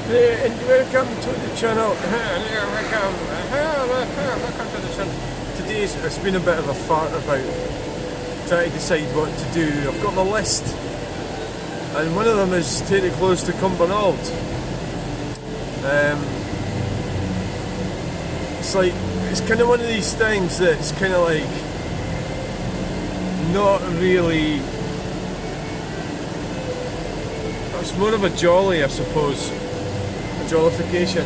And welcome to the channel. Welcome to the channel. Today's it's been a bit of a fart about trying to decide what to do. I've got my list, and one of them is take the clothes to Cumbernauld. It's kind of one of these things that's kind of like not really. It's more of a jolly, I suppose. Jollification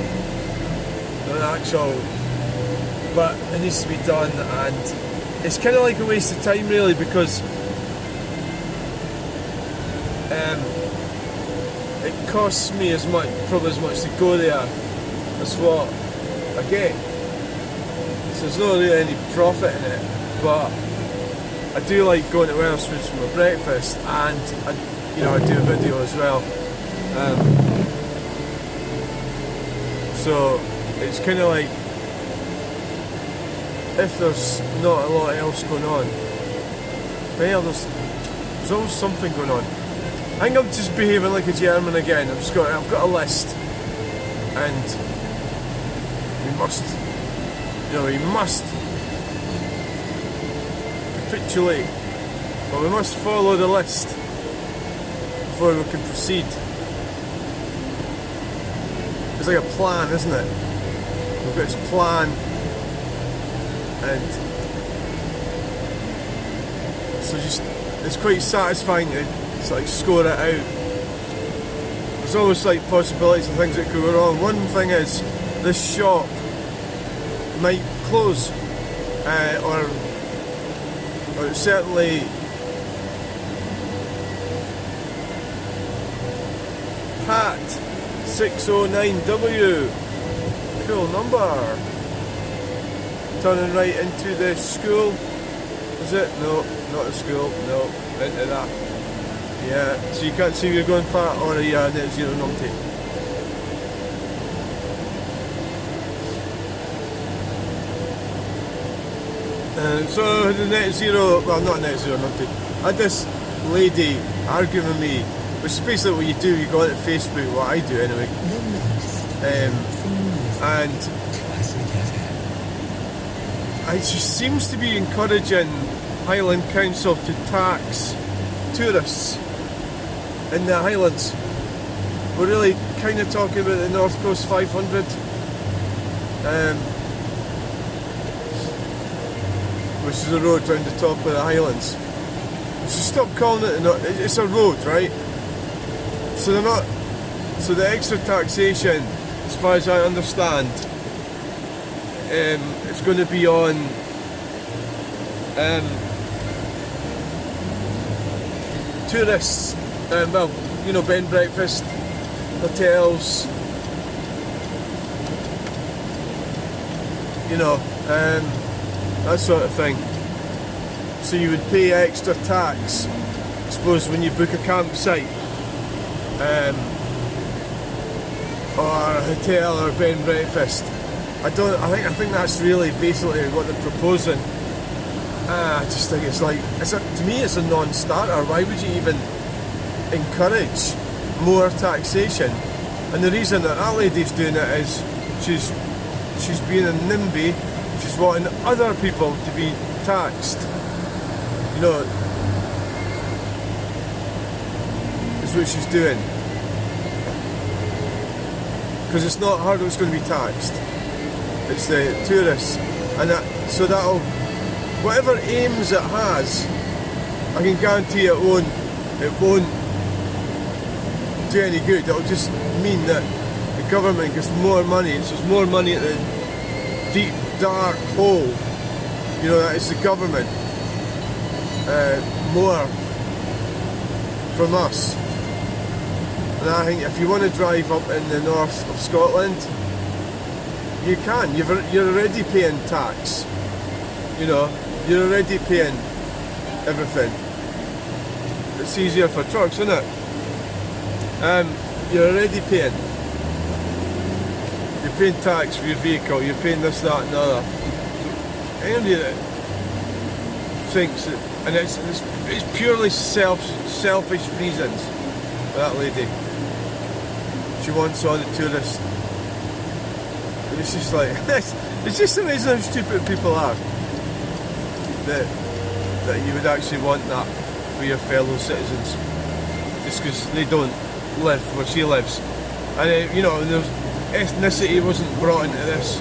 than actual, but it needs to be done, and it's kind of like a waste of time really, because it costs me probably as much to go there as what I get, so there's not really any profit in it. But I do like going to Wetherspoons for my breakfast, and I do a video as well. So it's kind of like, if there's not a lot else going on, well, there's always something going on. I think I'm just behaving like a German again. I've got a list, and we must capitulate, but we must follow the list before we can proceed. It's like a plan, isn't it? We've got this plan, and so it's quite satisfying to like score it out. There's always like possibilities and things that could go wrong. One thing is, this shop might close, or certainly Pat 609W, cool number. Turning right into the school. Is it? No, not the school. No, into that. Yeah, so you can't see where you're going, Pat, or net zero numpty. So the net zero, well, not net zero numpty. I had this lady arguing with me, which is basically what you do. You go onto Facebook, what I do anyway, and she seems to be encouraging Highland Council to tax tourists in the Highlands. We're really kind of talking about the North Coast 500, which is a road round the top of the Highlands. So stop calling it it's a road, right? So they're not. So the extra taxation, as far as I understand, it's going to be on tourists. Bed and breakfast, hotels. That sort of thing. So you would pay extra tax, I suppose, when you book a campsite. Or a hotel or bed and breakfast. I think that's really basically what they're proposing. I just think it's like, to me it's a non-starter. Why would you even encourage more taxation? And the reason that lady's doing it is she's being a NIMBY. She's wanting other people to be taxed. Is what she's doing. Because it's not her that's going to be taxed, it's the tourists, and whatever aims it has, I can guarantee it won't do any good. It'll just mean that the government gets more money, so there's more money at the deep dark hole, that is the government, more from us. And I think if you want to drive up in the north of Scotland, you can. You're already paying tax. You're already paying everything. It's easier for trucks, isn't it? You're already paying. You're paying tax for your vehicle. You're paying this, that, and the other. Anybody that thinks that, and it's purely selfish reasons for that lady. she wants all the tourists. And it's just like, it's just amazing how stupid people are. That you would actually want that for your fellow citizens. Just because they don't live where she lives. And you know, there's ethnicity wasn't brought into this.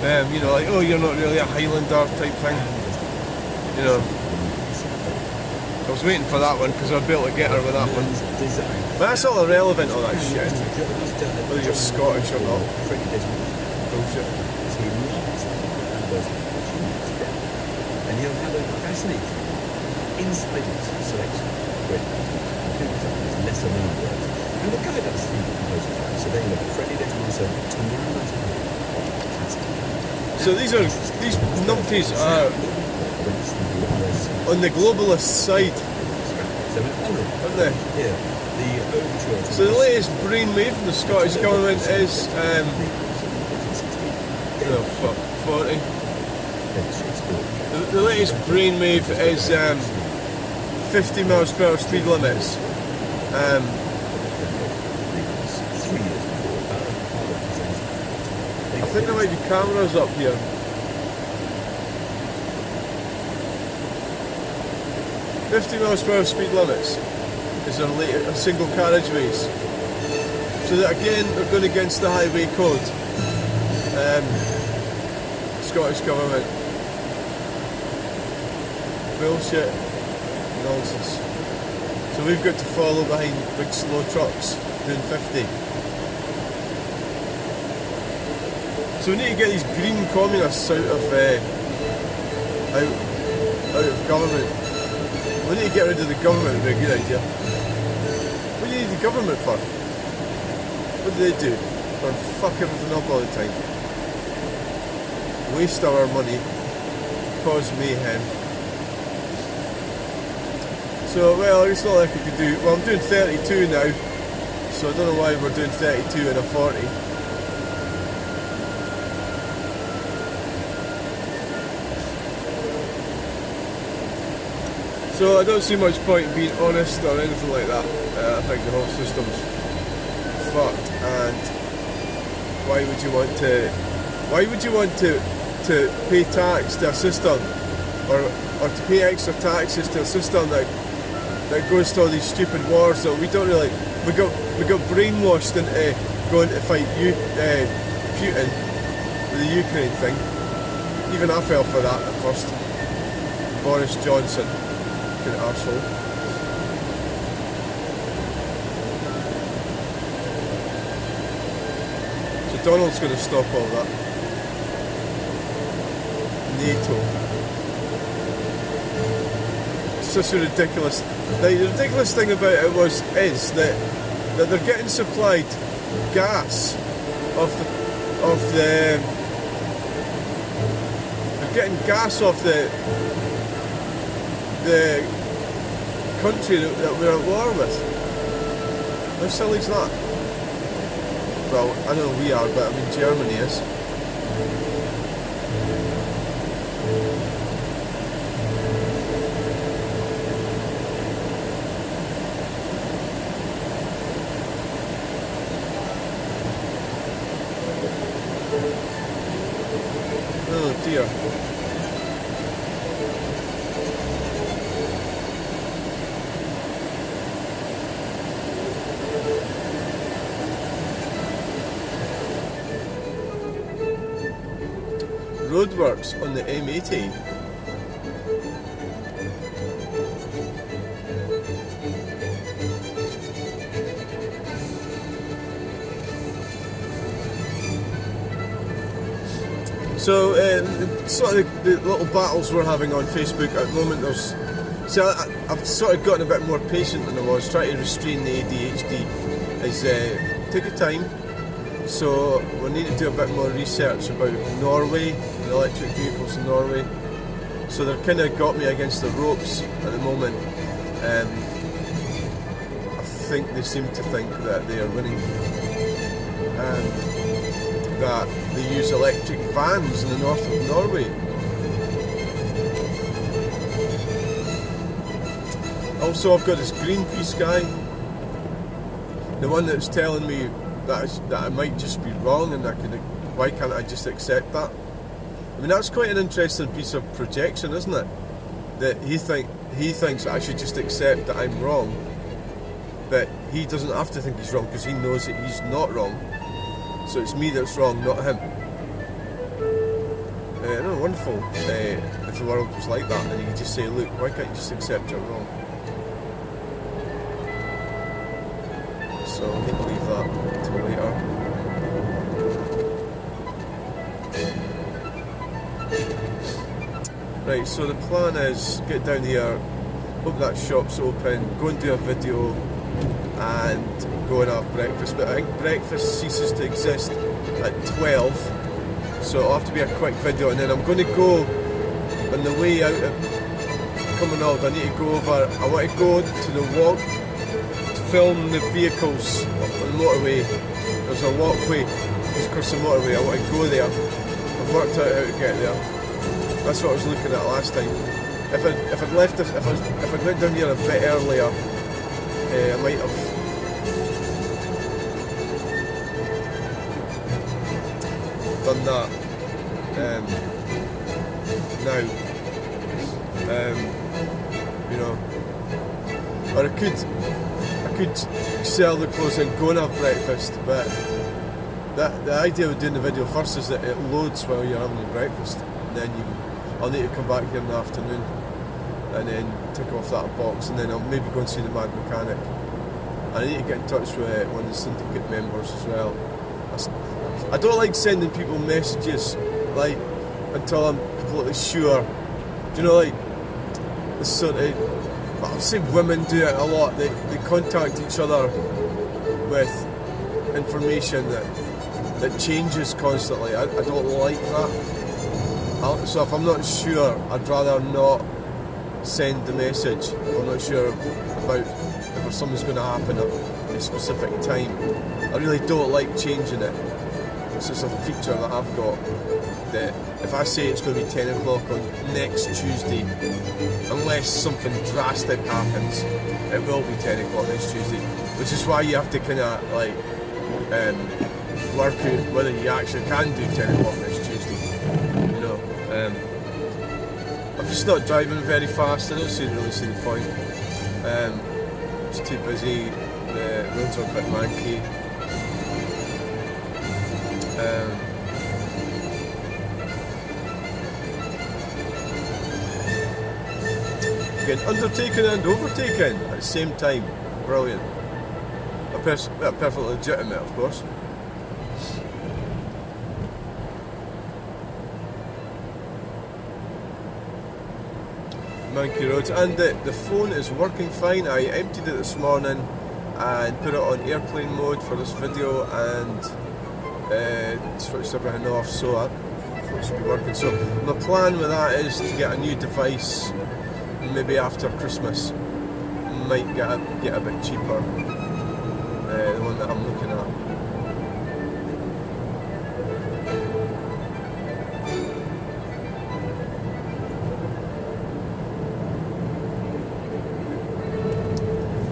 You know, like, oh, you're not really a Highlander type thing. You know. I was waiting for that one because I'd be able to get her with that one. But that's all irrelevant, all that shit. Whether you're Scottish or not. Bullshit. And he'll have a fascinating inside selection with lesser known words. And the guy does the composer, so they look Freddie Little also tomorrow. So these numpties are on the globalist side, aren't they? Yeah. So the latest brainwave from the Scottish government is 40. The latest brainwave is 50 miles per hour speed limits. I think there might be cameras up here. "50 miles per hour speed limits is a single carriageways. So that again, they're going against the highway code. Scottish government. Bullshit. Nonsense. So we've got to follow behind big slow trucks doing 50. So we need to get these green communists out of government. We need to get rid of the government, would be a good idea. What do you need the government for? What do they do? They fuck everything up all the time. Waste our money. Cause mayhem. So, well, it's not like I could do... Well, I'm doing 32 now. So I don't know why we're doing 32 and a 40. So I don't see much point in being honest or anything like that. I think the whole system's fucked, and why would you want to pay tax to a system or to pay extra taxes to a system that goes to all these stupid wars that we don't really we got brainwashed into going to fight Putin with the Ukraine thing. Even I fell for that at first. Boris Johnson. Arsehole. So Donald's going to stop all that. NATO. It's such a ridiculous. The ridiculous thing about it is that they're getting supplied gas off the they're getting gas off the country that we're at war with. How silly is that? Well, I know we are, but I mean Germany is. Oh dear. Roadworks on the M80. So, sort of the little battles we're having on Facebook at the moment, I've sort of gotten a bit more patient than I was, trying to restrain the ADHD, is take your time. So we need to do a bit more research about Norway, the electric vehicles in Norway. So they've kind of got me against the ropes at the moment. I think they seem to think that they are winning, and that they use electric vans in the north of Norway. Also, I've got this Greenpeace guy, the one that's telling me that I might just be wrong, and why can't I just accept that? I mean, that's quite an interesting piece of projection, isn't it? That he thinks that I should just accept that I'm wrong, but he doesn't have to think he's wrong because he knows that he's not wrong. So it's me that's wrong, not him. No, wonderful. If the world was like that, then you could just say, look, why can't you just accept you're wrong? So I'm going to leave that till later. Right, so the plan is get down here, hope that shop's open, go and do a video and go and have breakfast. But I think breakfast ceases to exist at 12, so it'll have to be a quick video, and then I'm going to go on the way out of Cumbernauld. I need to go over, I want to go to the walk to film the vehicles on the motorway. There's a walkway just across the motorway, I want to go there. I've worked out how to get there. That's what I was looking at last time. If I'd left this, if I'd went down here a bit earlier, I might have done that. Now, you know, or I could sell the clothes and go and have breakfast. But the idea of doing the video first is that it loads while you're having your breakfast, and then I'll need to come back here in the afternoon and then tick off that box, and then I'll maybe go and see the mad mechanic. I need to get in touch with one of the syndicate members as well. I don't like sending people messages like until I'm completely sure. Do you know, like the sort of, I've seen women do it a lot. They contact each other with information that changes constantly. I don't like that. So if I'm not sure, I'd rather not send the message. If I'm not sure about if something's going to happen at a specific time. I really don't like changing it. It's just a feature that I've got, that if I say it's going to be 10 o'clock on next Tuesday, unless something drastic happens, it will be 10 o'clock next Tuesday, which is why you have to kind of like work out whether you actually can do 10 o'clock next Tuesday, you know. I'm just not driving very fast. I don't really see the point. It's too busy. The roads are a bit manky. Getting undertaken and overtaken at the same time. Brilliant. Perfectly legitimate, of course. Manky roads, and the phone is working fine. I emptied it this morning and put it on airplane mode for this video, and switched everything off, so I thought it should be working. So my plan with that is to get a new device maybe after Christmas. Might get a bit cheaper, the one that I'm looking at.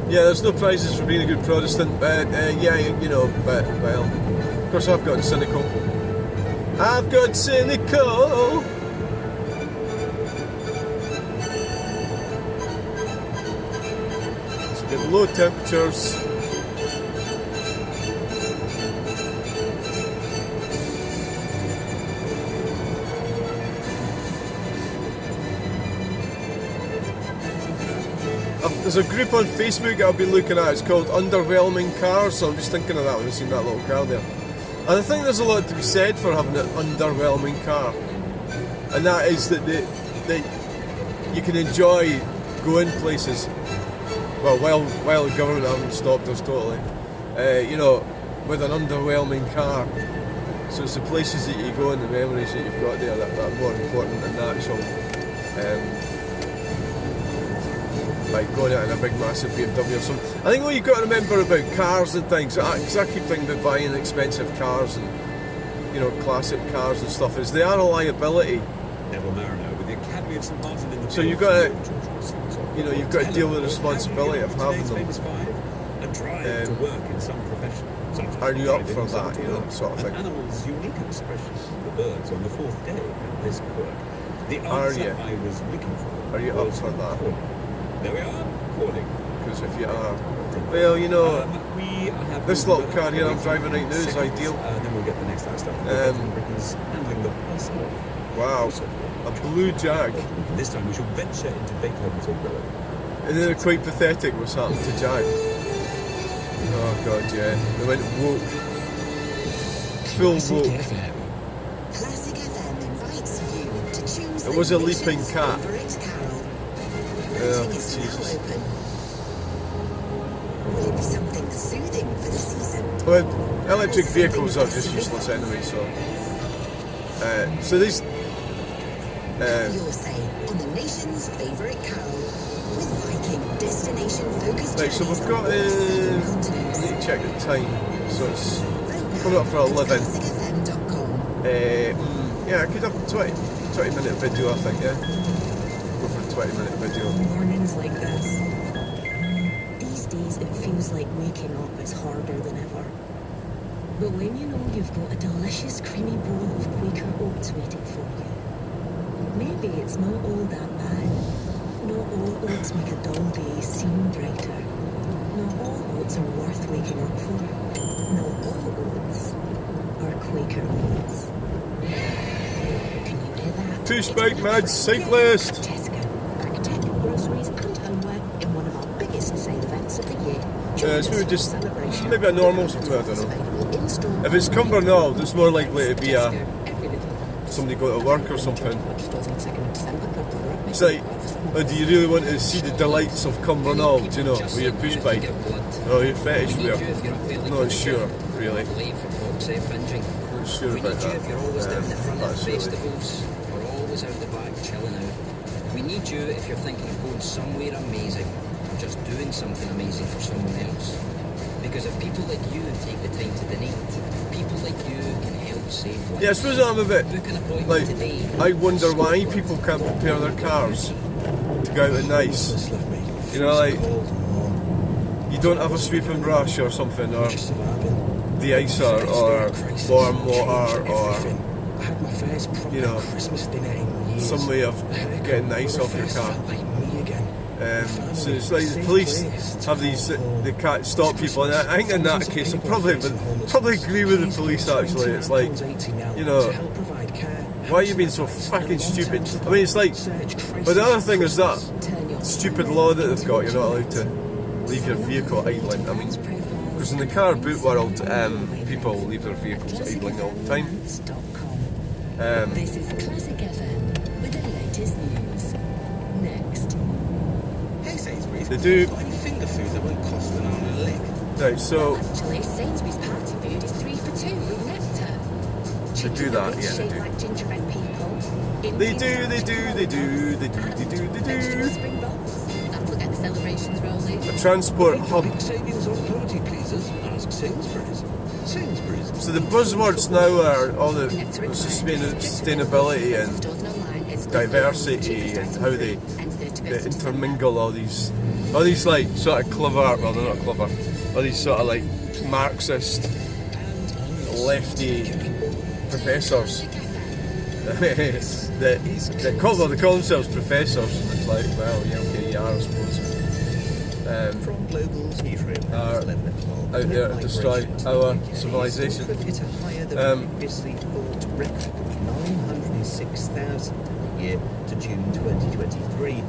Yeah, there's no prizes for being a good Protestant, but yeah, you know, but well, of course I've gotten cynical. I've got cynical! It's a bit low temperatures. There's a group on Facebook that I've been looking at, it's called Underwhelming Cars, so I'm just thinking of that when I've seen that little car there. And I think there's a lot to be said for having an underwhelming car. And that is that you can enjoy going places, well, while the government haven't stopped us totally, you know, with an underwhelming car. So it's the places that you go and the memories that you've got there that are more important than the actual like going out in a big massive BMW or something. I think what you've got to remember about cars and things, because I keep thinking about buying expensive cars and, you know, classic cars and stuff, is they are a liability. Neville Mariner with the Academy of St Martin in the so you've got to, you know, you've got to deal with the responsibility of having them. And drive to work in some profession. such as Are you up for driving that, someone you know, to work. sort of thing? An animal's unique expression, the birds, on the fourth day had this quirk. The Are answer you? I was looking for. Are you up was for that? calling. There we are, calling. Because if you are, well, you know, We have this little car here I'm driving right now is seconds, ideal. Then we'll get the next hour stuff. Britain's handling the herself. Wow, a blue Jag. This time we shall venture into Beethoven's umbrella. Isn't it quite pathetic what's happened to Jag? Oh god, yeah. They went woke. Full woke. Classic FM invites you to choose It was a the leaping nation's cat. favourite carol. Oh, Voting is now Jesus. open. Will it be something soothing for the season? Well, electric vehicles are just useless anyway, so these Your say on the nation's favourite carol with Viking destination-focused right, so journeys we've got across 7 I continents. need to check the time, so it's Vote coming up for now at 11. classicfm.com. Yeah, I could have a 20 minute video, I think, yeah. Go for a 20-minute video. Mornings like this. These days it feels like waking up is harder than ever. But when you know you've got a delicious creamy bowl of Quaker oats waiting for you, maybe it's not all that bad. Not all oats make a dull day seem brighter. Not all oats are worth waking up for. Not all oats are Quaker oats. Can you hear that? Two spike mad cyclist! Tesco, Architect, groceries and homeware in one of our biggest sale events of the year. So we just, maybe a normal, I don't know. If it's Cumbernauld, it's more likely to be somebody going to work or something. It's like, oh, do you really want to see the delights of Cumbernauld, you know, with your push bike? Or your fetish wear? Not sure, really. Not sure about that. If you're always down the front of That's really... festivals, or always out the back chilling out. We need you if you're thinking of going somewhere amazing, or just doing something amazing for someone else. Because if people like you take the time to donate, people like you can help save lives. Yeah, I suppose I'm a bit, Book an appointment like, today. I wonder why people can't prepare their cars to go out at nice. You know, like, you don't have a sweeping brush or something, or de-icer, or warm water, or, you know, some way of getting nice off your car. So it's like the police have these, they can't stop people, and I think in that case I probably agree with the police actually. It's like, you know, why are you being so fucking stupid? I mean, it's like, but the other thing is that stupid law that they've got, you're not allowed to leave your vehicle idling. I mean, because in the car boot world, people leave their vehicles idling all the time. This is Classic FM with the latest news. Next. Hey Sainsbury's, They do. got any finger food that won't cost an arm and a leg? Right, so Actually, Sainsbury's party food is 3 for 2 with nectar. they do that, yeah, they do. Like gingerbread people. They do. Spring rolls. That'll get the celebrations rolling. A transport hub. Big savings on party pleasers. Ask Sainsbury's. Sainsbury's. So the buzzwords now are all the sustainability and diversity and how they intermingle all these like sort of clever, well they're not clever, all these sort of like Marxist lefty professors that call themselves professors, and it's like, well, yeah, okay, you are, I suppose. From Global's newsroom Are at 11 o'clock. out there to destroy our civilization. Could hit a higher than previously thought record of 906,000 in the year to June 2023.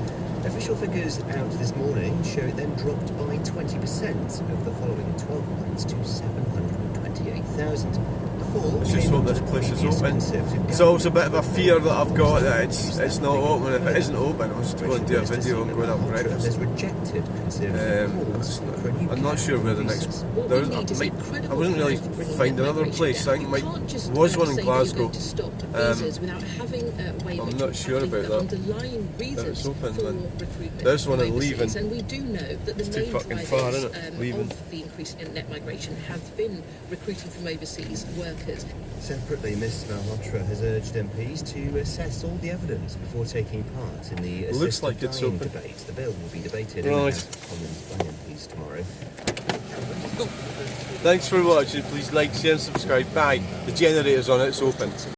Official figures out this morning show it then dropped by 20% over the following 12 months to 728,000. The fall Let's just came hope this after place is previous open. Conservative It's always a bit of a fear that I've got that it's not open. If it isn't open, I'll just go and do a video and go and have breakfast. Has rejected Conservative calls for a new I'm not sure where the next. I wouldn't really find another place. I think there was one in Glasgow. I'm not sure about that. That it's open, but there's one in Leaving. And we do know that the It's too main fucking far, drivers isn't it? Leaving. of the increase in net migration have been recruiting from overseas workers. Separately, Mr Malhotra has urged MPs to assess all the evidence before taking part in the Looks assisted like it's dying open. debate. The bill will be debated Right. in the House of Commons by MPs tomorrow. Thanks for watching. Please like, share and subscribe. Bye. The generator's on, it's open.